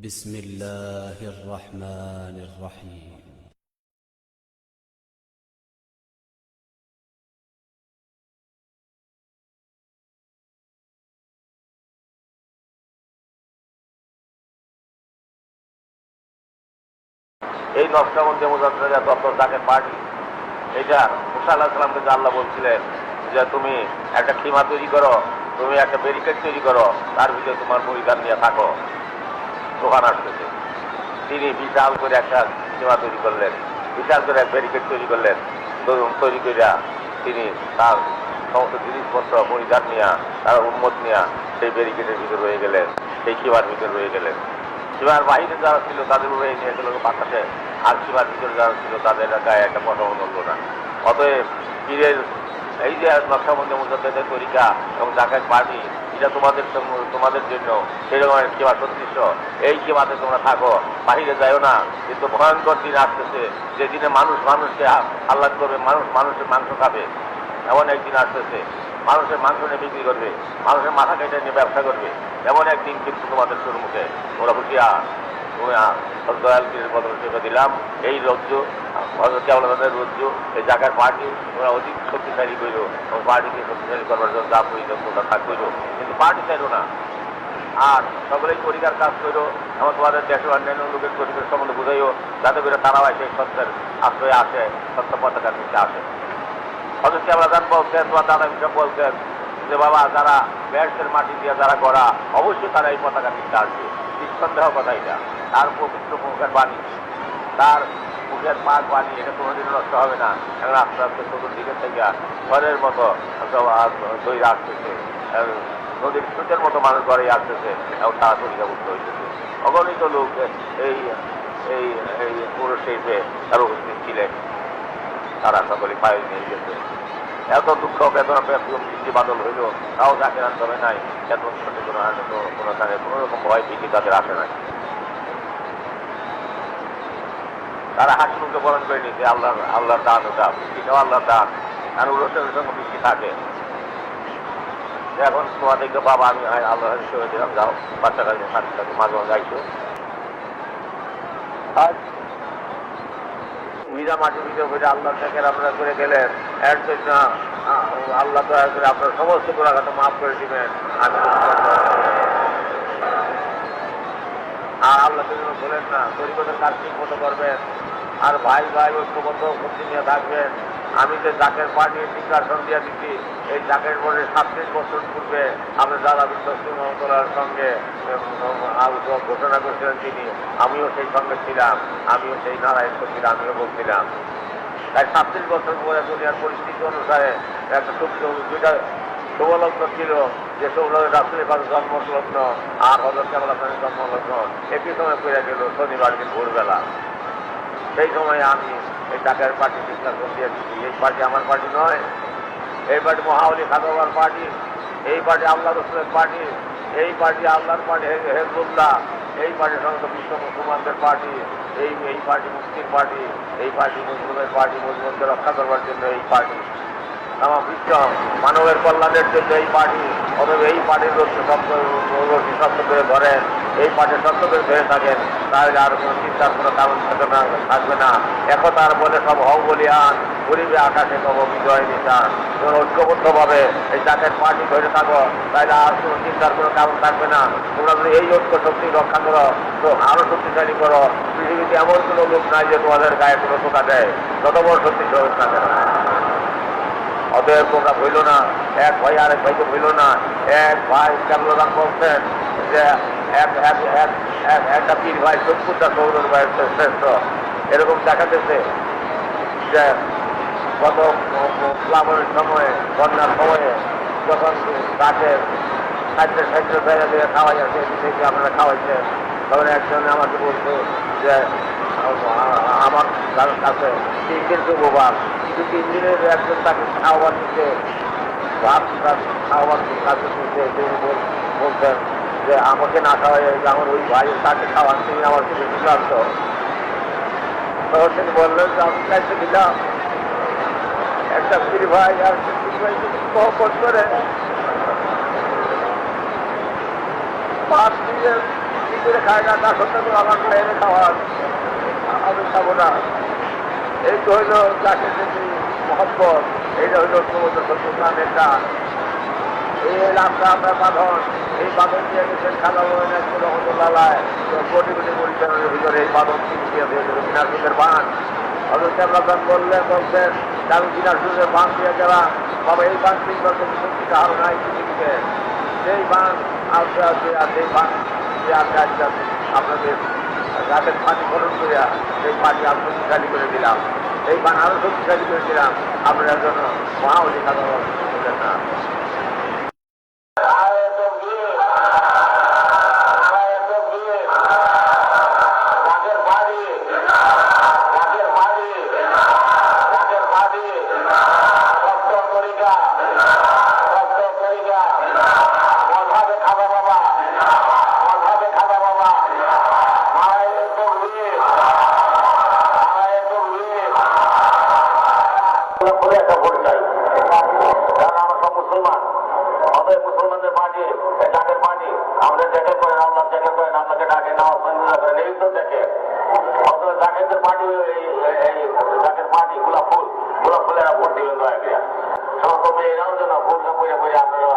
بسم الله الرحمن الرحيم এই নকশবন্দি মুজাদ্দিদা দপ্তর যাকে পার্টি, এটা মুসা আলাইহিস সালামকে যে আল্লাহ বলছিলেন যে তুমি একটা খিমা তৈরি করো, তুমি একটা ব্যারিকেড তৈরি করো, তার ভিতরে তোমার পরিধান নিয়ে থাকো, দোকান আসতেছে। তিনি বিশাল করে একটা খিমা তৈরি করলেন, বিশাল করে এক ব্যারিকেড তৈরি করলেন। তৈরি করিয়া তিনি তার সমস্ত জিনিসপত্র পরিধান নিয়ে, তার উম্মত নিয়ে সেই ব্যারিকেডের ভিতরে রয়ে গেলেন, সেই খিমার ভিতরে রয়ে গেলেন। সীমার বাহিরে যারা ছিল তাদের উপরে নিয়ে গেল বাতাসে, আর সীমার ভিতরে যারা ছিল তাদের গায়ে একটা পটাও নড়ল না। অতএব পীরের এই যে নকশবন্দি মুজাদ্দিদের তরিকা এবং জাকাত পার্টি, এটা তোমাদের জন্য সেরকম কিবা সদৃশ্য। এই কিবাতে তোমরা থাকো, বাহিরে যাইও না। কিন্তু ভয়ঙ্কর দিন আসতেছে, যে দিনে মানুষ মানুষকে আহ্লাদ করবে, মানুষ মানুষের মাংস খাবে। এমন একদিন আসতেছে, মানুষের মাংস নিয়ে বিক্রি করবে, মানুষের মাথা কেটে নিয়ে ব্যবসা করবে। এমন একদিন কিন্তু তোমাদের সম্মুখে। তোমরা হুঁশিয়ার, তুমি দয়াল পীরের বদল চেপে দিলাম। এই রজ্জু কেবলদের রজ্জু, এই জায়গার পার্টি তোমরা অধিক শক্তিশালী করল এবং পার্টিকে শক্তিশালী করবার জন্য যা প্রয়োজন তোমরা কাজ করো, কিন্তু পার্টি চাইল না। আর সকলেই পরিকার কাজ করো, এবং তোমাদের দেশের অন্যান্য লোকের পরিবেশ সম্বন্ধে বুঝাইও, যাতে করে তারাও এসে সত্যের আশ্রয়ে আসে, সত্য পতাকার নিচে আসে। অথচ কেবলাদান বলতেন, তোমার দাদা হিসাব বলতেন যে বাবা, যারা ব্যাসের মাটি দিয়ে যারা গড়া, অবশ্যই তারা এই পতাকার নিচে আসবে, নিঃসন্দেহ কথা। এটা তার পবিত্র মুখের বাণী, তার মুখের পাক বাণী, এটা কোনোদিন নষ্ট হবে না। এখন আস্তে আস্তে চতুর্দিকে থেকে ঘরের মতো তৈরি আসতেছে, নদীর স্রোতের মতো মানুষ ঘরে আসতেছে এবং তারা তরিকাভুক্ত হইতেছে। অগণিত লোক এই এই এই পুরো শিল্পে তারা উপস্থিত ছিলেন, তারা সকলে পায়ে নিয়ে গেছে। এত দুঃখ বেদনা বৃষ্টি বাদল হইল, তাও যাকে আনতে নাই, এত সচেতন কোনো কারণে কোনো রকম ভয় ভীতি তাদের আসে নাই। তারা হাসি মুখে বরণ করে নিচ্ছে আল্লাহর দান, ওটা বৃষ্টিটাও আল্লাহর দান। আর রসের সঙ্গে বৃষ্টি থাকে। এখন তোমাদেরকে বাবা আমি আল্লাহ হিসেবে দিলাম, যাও বাচ্চা কাছে সাথে সাথে মাঝে মাঝে আইসো। আজ মিরা মাটির ভিতরে বসে আল্লাহ থেকে আপনারা করে গেলেন, এর জন্য আল্লাহ দয়া করে আপনার সমস্ত গুণাঘাত মাফ করে দিবেন। আর আল্লাহ জন্য বলেন না, তরিকতের কাজ ঠিক মতো করবেন, আর ভাই ভাই ঐক্যবদ্ধ ভক্তি নিয়ে থাকবেন। আমি যে জাকের পার্টির নির্বাচন দিয়ে দিচ্ছি, এই জাকের বোর্ডের 37 বছর পূর্বে আপনার দাদা বিশ্বস্ত মহতলার সঙ্গে ঘোষণা করেছিলেন তিনি, আমিও সেই সঙ্গে ছিলাম, আমিও সেই নারায়ণ ছিলাম, আমিও বলছিলাম। তাই 37 বছর পরে দুনিয়ার পরিস্থিতি অনুসারে একটা দুইটা শুভলগ্ন ছিল, যে শুভলগ্ন রাসূলের পাশে জন্মলগ্ন আর হযরত কেবলা খানের জন্মলগ্ন একই সময় পেয়ে গেল শনিবার দিন ভোরবেলা। সেই সময় আমি এই জাকের পার্টি নির্বাচন দিয়ে দিচ্ছি। এই পার্টি আমার পার্টি নয়, এই পার্টি মহাওলি খাদাবার পার্টি, এই পার্টি আল্লাহ রসুলের পার্টি, এই পার্টি আল্লাহর পার্টি হেজবুল্লাহ, এই পার্টি সমস্ত বিশ্ব মুসলমানদের পার্টি, এই পার্টি মুক্তির পার্টি, এই পার্টি মুসলিমের পার্টি, মুসলিমকে রক্ষা করবার জন্য এই পার্টি, আমার বিশ্ব মানবের কল্যাণের জন্য এই পার্টি। অথবা এই পার্টির রশ্মি শব্দ করে ধরেন, এই পার্টির শব্দ করে ধরে থাকেন, তাহলে আর কোনো চিন্তার কোনো কারণ থাকবে না। একতার বলে সব হও বলিয়ান, গরিবে আকাশে কব বিজয় নিশান। তোমরা ঐক্যবদ্ধভাবে এই জাকের পার্টি ধরে থাকো, তাহলে আর কোনো চিন্তার কোনো কারণ থাকবে না। তোমরা যদি এই ঐক্য শক্তি রক্ষা করো, তো আরো শক্তিশালী করো। পৃথিবীতে এমন কোনো লোক নাই যে তোমাদের গায়ে কোনো টোকা দেয়, যত বড় শক্তিশালী থাকে না। অতএব তোমরা ভইল না, এক ভাই আরেক ভাইকে ভইল না। এক ভাই কেবলাদান বলছেন যে একটা পীর ভাই 70টা সৌরের ভাই শ্রেষ্ঠ। এরকম দেখা গেছে যে গত প্লাবনের সময়ে, বন্যার সময়ে, যখন গাছে সাহায্য জায়গা দিয়ে খাওয়াই আছে, থেকে আপনারা খাওয়াইছেন, তখন একজন আমাকে বলছে যে আমার কাছে 3 দিন শুভবার, কিন্তু 3 দিনের একজন তাকে খাওয়াবার দিতে, ভাত খাওয়াবার কাছে দিতে, তিনি বলছেন যে আমাকে না খাওয়াই, আমার ওই ভাই তাকে খাওয়ান, তিনি আমার কিছু ক্লান্ত। তখন তিনি বললেন যে আমি চাইতে দিলাম একটা পীর ভাই আর পীর ভাই মহব্বত করে 5 দিনের করে খায় না, তার সত্য করে আমার এনে খাওয়ার আমি খাবো না। এই তো হইল চাষের যে মহব্বত, এইটা হইল সমুদ্র সত্যনাথের টান। এই এলাকা আমরা বাঁধন, এই বাঁধন দিয়ে গেছেন খালা রহমতুল্লাহ কোটি কোটি পরিচালনের ভিতরে এই বাঁধন দিয়ে দিয়েছিল দিনাজপুরের বাঁধ। হজরত আল্লাহ বলছেন আমি দিনাজপুরের বাঁধ দিয়ে গেলাম, বাবা এই বাঁধ 3 বছর সত্যিটা আরো নাই পৃথিবীতে। সেই বাঁধ আসতে আসতে আর সেই বাঁধ যে আস্তে আস্তে আপনাদের রাতের পানি খরচ করিয়া সেই পানি আরো শক্তিশালী করে দিলাম, এই বাঁধ আরো শক্তিশালী করে দিলাম আপনার জন্য মহা অধিকার বললেন না। মুসলমানদের পার্টি ডাকের পার্টি আমাদের দেখে করেন আল্লাহ দেখে করেন আপনাকে ডাকে না করেন এই তো দেখে জাকের পার্টি জাকের পার্টি গোলাপ ফুলেরা ভোট দিলেন দয়া করে সমস্ত মেয়েরাও যেন ভোট বইয়ে বইয়ে আপনারা